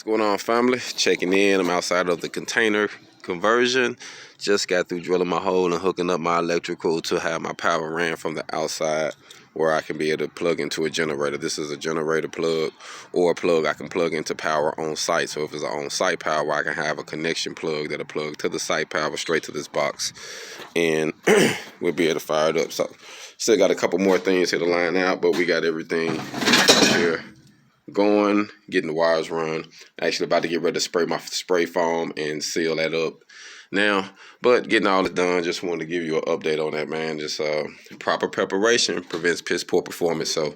What's going on, family? Checking in. I'm outside of the container conversion. Just got through drilling my hole and hooking up my electrical to have my power ran from the outside where I can be able to plug into a generator. This is a generator plug or a plug I can plug into power on site. So if it's an on-site power, I can have a connection plug that'll plug to the site power straight to this box, and we'll be able to fire it up. So still got a couple more things here to line out, but we got everything here going, getting the wires run. Actually about to get ready to spray my spray foam and seal that up now, but getting all this done. Just wanted to give you an update on that, man. Just proper preparation prevents piss poor performance. So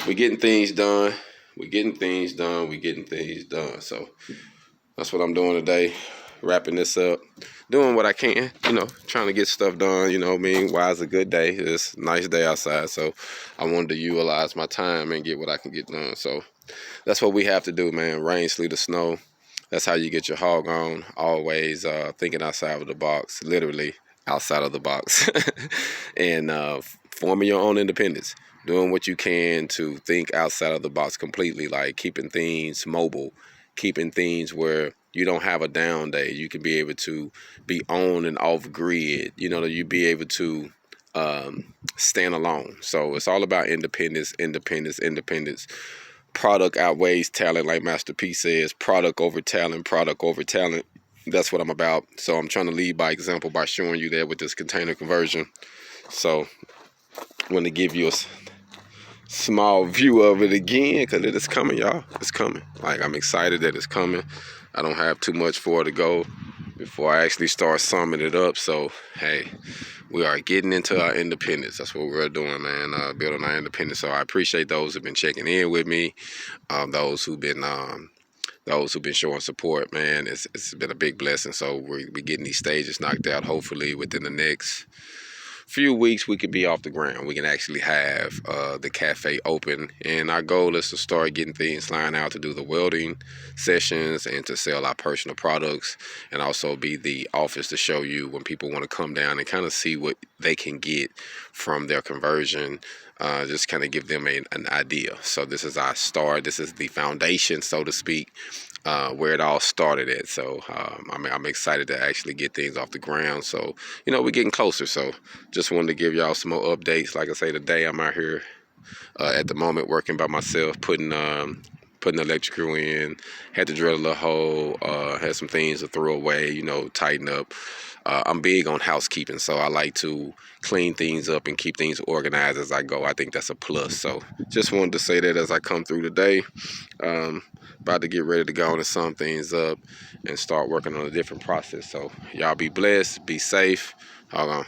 we're getting things done, we're getting things done, we're getting things done. So that's what I'm doing today, wrapping this up, doing what I can, trying to get stuff done. Why it's a good day. It's a nice day outside, so I wanted to utilize my time and get what I can get done. So that's what we have to do, man. Rain, sleet, or snow. That's how you get your hog on. Always thinking outside of the box, literally outside of the box. And forming your own independence. Doing what you can to think outside of the box completely, like keeping things mobile, keeping things where you don't have a down day. You can be able to be on and off grid. You be able to stand alone. So it's all about independence, independence, independence. Product outweighs talent, like Master P says. Product over talent, product over talent. That's what I'm about. So I'm trying to lead by example by showing you that with this container conversion. So I want to give you a small view of it again, because it is coming, y'all. It's coming. Like, I'm excited that it's coming. I don't have too much for it to go before I actually start summing it up. So hey, we are getting into our independence. That's what we're doing, man. Building our independence. So I appreciate those who've been checking in with me, those who've been showing support, man. It's been a big blessing. So we're getting these stages knocked out. Hopefully within the next few weeks we could be off the ground. We can actually have the cafe open, and our goal is to start getting things lined out to do the welding sessions and to sell our personal products, and also be the office to show you when people want to come down and kind of see what they can get from their conversion. Just kind of give them an idea. So this is our start. This is the foundation, so to speak, where it all started at. So I'm excited to actually get things off the ground. So we're getting closer. So just wanted to give y'all some more updates. Like I say, today I'm out here at the moment working by myself, putting the electrical in. Had to drill a little hole, had some things to throw away, tighten up. I'm big on housekeeping, so I like to clean things up and keep things organized as I go. I think that's a plus. So just wanted to say that as I come through today. About to get ready to go and sum things up and start working on a different process. So y'all be blessed, be safe. Hold on.